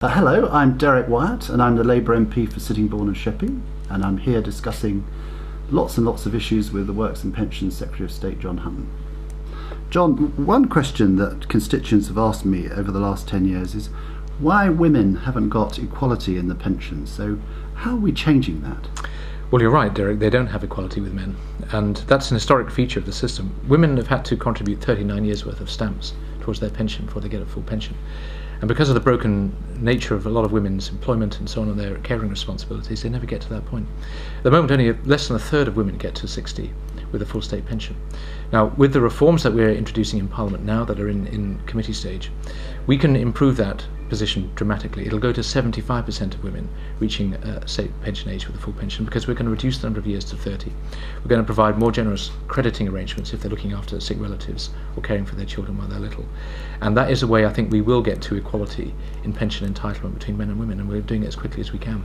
Hello, I'm Derek Wyatt and I'm the Labour MP for Sittingbourne and Sheppey, and I'm here discussing lots and lots of issues with the Works and Pensions Secretary of State, John Hutton. John, one question that constituents have asked me over the last 10 years is why women haven't got equality in the pensions. So how are we changing that? Well, you're right, Derek, they don't have equality with men, and that's an historic feature of the system. Women have had to contribute 39 years' worth of stamps towards their pension before they get a full pension. And because of the broken nature of a lot of women's employment and so on and their caring responsibilities, they never get to that point. At the moment, only less than a third of women get to 60 with a full state pension. Now, with the reforms that we're introducing in Parliament now that are in committee stage, we can improve that position dramatically. It'll go to 75% of women reaching state pension age with a full pension, because we're going to reduce the number of years to 30. We're going to provide more generous crediting arrangements if they're looking after sick relatives or caring for their children while they're little. And that is a way I think we will get to equality in pension entitlement between men and women, and we're doing it as quickly as we can.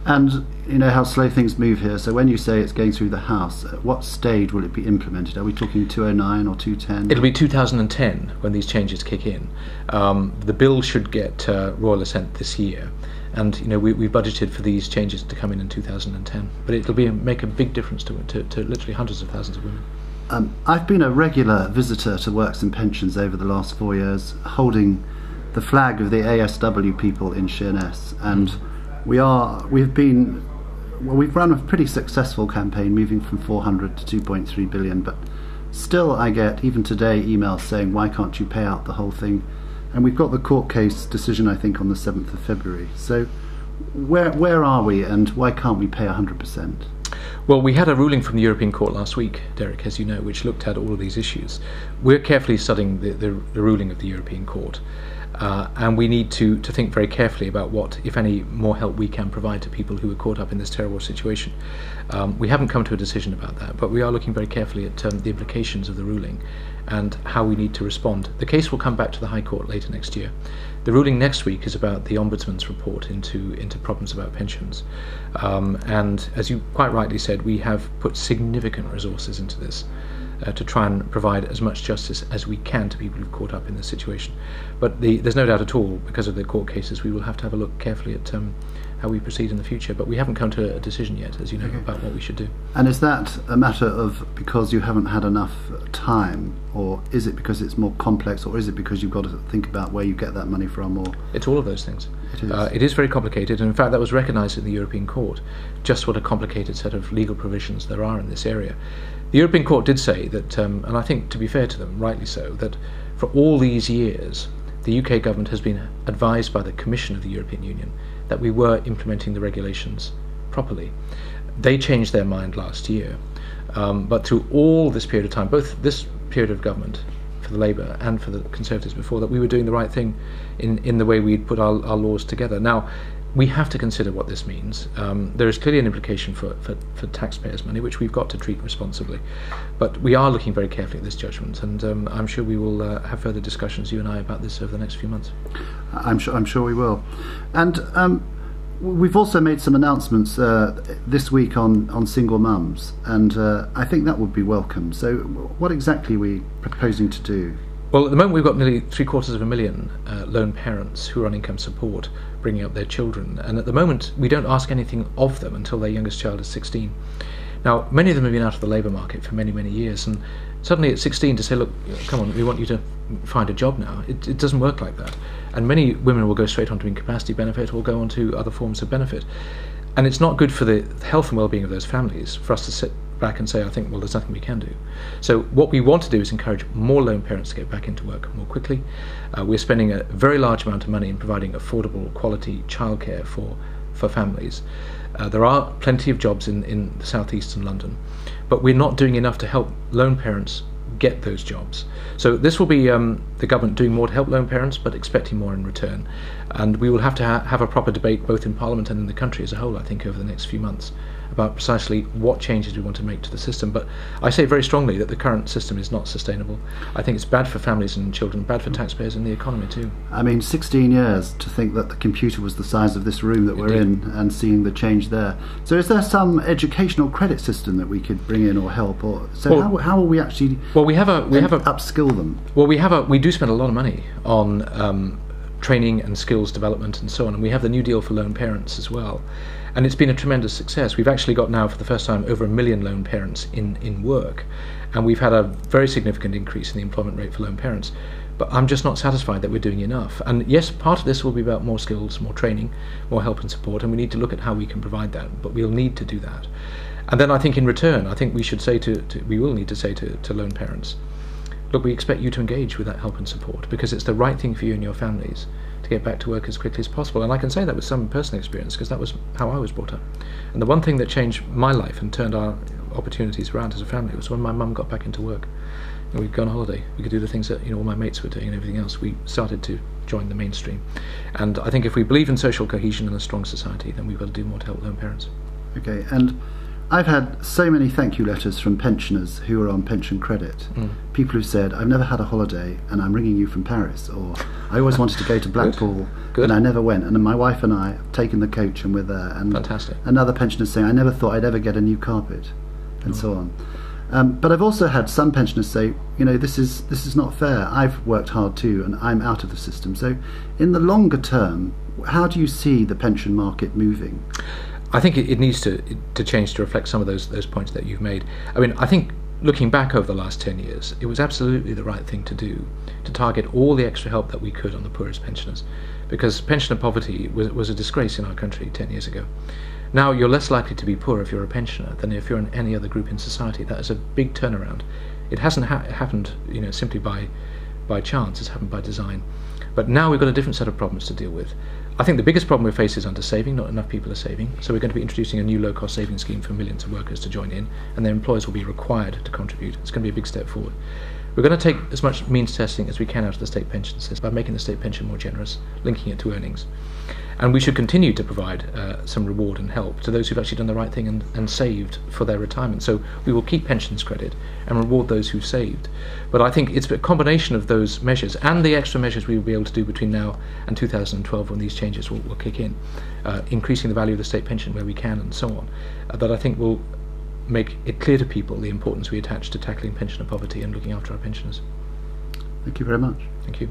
And you know how slow things move here, so when you say it's going through the House, at what stage will it be implemented? Are we talking 2009 or 2010? It'll be 2010 when these changes kick in. The bill should get royal assent this year, and we've budgeted for these changes to come in 2010. But it'll make a big difference to literally hundreds of thousands of women. I've been a regular visitor to Works and Pensions over the last 4 years, holding the flag of the ASW people in Sheerness, and we've run a pretty successful campaign, moving from 400 to 2.3 billion, but still I get, even today, emails saying, why can't you pay out the whole thing? And we've got the court case decision, I think, on the 7th of February. So where are we, and why can't we pay 100%? Well, we had a ruling from the European Court last week, Derek, as you know, which looked at all of these issues. We're carefully studying the ruling of the European Court. And we need to think very carefully about what, if any, more help we can provide to people who are caught up in this terrible situation. We haven't come to a decision about that, but we are looking very carefully at the implications of the ruling and how we need to respond. The case will come back to the High Court later next year. The ruling next week is about the Ombudsman's report into problems about pensions. And as you quite rightly said, we have put significant resources into this to try and provide as much justice as we can to people who've caught up in this situation. But there's no doubt at all, because of the court cases, we will have to have a look carefully at how we proceed in the future. But we haven't come to a decision yet, as you know, about what we should do. And is that a matter of because you haven't had enough time, or is it because it's more complex, or is it because you've got to think about where you get that money from? Or it's all of those things. It is. It is very complicated, and in fact that was recognised in the European Court, just what a complicated set of legal provisions there are in this area. The European Court did say that, and I think to be fair to them, rightly so, that for all these years the UK government has been advised by the Commission of the European Union that we were implementing the regulations properly. They changed their mind last year, but through all this period of time, both this period of government for the Labour and for the Conservatives before that, we were doing the right thing in the way we'd put our laws together. Now, we have to consider what this means. There is clearly an implication for taxpayers' money, which we've got to treat responsibly. But we are looking very carefully at this judgment, and I'm sure we will have further discussions, you and I, about this over the next few months. I'm sure we will. And we've also made some announcements this week on single mums, and I think that would be welcome. So what exactly are we proposing to do? Well, at the moment we've got nearly 750,000 lone parents who are on income support bringing up their children, and at the moment we don't ask anything of them until their youngest child is 16. Now, many of them have been out of the labour market for many, many years, and suddenly at 16 to say, look, come on, we want you to find a job now, it doesn't work like that. And many women will go straight onto incapacity benefit or go onto other forms of benefit. And it's not good for the health and well-being of those families for us to sit back and say, I think, well, there's nothing we can do. So what we want to do is encourage more lone parents to get back into work more quickly. We're spending a very large amount of money in providing affordable, quality childcare for families. There are plenty of jobs in the southeast and London, but we're not doing enough to help lone parents get those jobs. So this will be the government doing more to help lone parents, but expecting more in return. And we will have to have a proper debate both in Parliament and in the country as a whole, I think, over the next few months about precisely what changes we want to make to the system. But I say very strongly that the current system is not sustainable. I think it's bad for families and children, bad for taxpayers and the economy too. I mean, 16 years to think that the computer was the size of this room that we're in, and seeing the change there. So is there some educational credit system that we could bring in or help? Or so well, how will we actually we have a upskill them? Well, we do spend a lot of money on training and skills development and so on. And we have the New Deal for lone parents as well. And it's been a tremendous success. We've actually got now, for the first time, over 1 million lone parents in work. And we've had a very significant increase in the employment rate for lone parents. But I'm just not satisfied that we're doing enough. And yes, part of this will be about more skills, more training, more help and support, and we need to look at how we can provide that. But we'll need to do that. And then I think in return, I think we should say we will need to say to lone parents, look, we expect you to engage with that help and support, because it's the right thing for you and your families to get back to work as quickly as possible. And I can say that with some personal experience, because that was how I was brought up. And the one thing that changed my life and turned our opportunities around as a family was when my mum got back into work. And we'd go on holiday. We could do the things that all my mates were doing and everything else. We started to join the mainstream. And I think if we believe in social cohesion and a strong society, then we've got to do more to help lone parents. Okay, and I've had so many thank you letters from pensioners who are on pension credit. People who said, I've never had a holiday and I'm ringing you from Paris, or I always wanted to go to Blackpool Good. and I never went, and then my wife and I have taken the coach and we're there. And Fantastic. Another pensioner saying, I never thought I'd ever get a new carpet, and so on. But I've also had some pensioners say, this is not fair. I've worked hard too and I'm out of the system. So in the longer term, how do you see the pension market moving? I think it needs to change to reflect some of those points that you've made. I mean, I think looking back over the last 10 years, it was absolutely the right thing to do, to target all the extra help that we could on the poorest pensioners, because pensioner poverty was a disgrace in our country 10 years ago. Now you're less likely to be poor if you're a pensioner than if you're in any other group in society. That is a big turnaround. It hasn't happened simply by chance. It's happened by design. But now we've got a different set of problems to deal with. I think the biggest problem we face is under saving. Not enough people are saving. So we're going to be introducing a new low-cost savings scheme for millions of workers to join in, and their employers will be required to contribute. It's going to be a big step forward. We're going to take as much means testing as we can out of the state pension system by making the state pension more generous, linking it to earnings. And we should continue to provide some reward and help to those who've actually done the right thing and saved for their retirement. So we will keep pensions credit and reward those who've saved. But I think it's a combination of those measures and the extra measures we will be able to do between now and 2012, when these changes will kick in, increasing the value of the state pension where we can and so on, that I think will make it clear to people the importance we attach to tackling pensioner poverty and looking after our pensioners. Thank you very much. Thank you.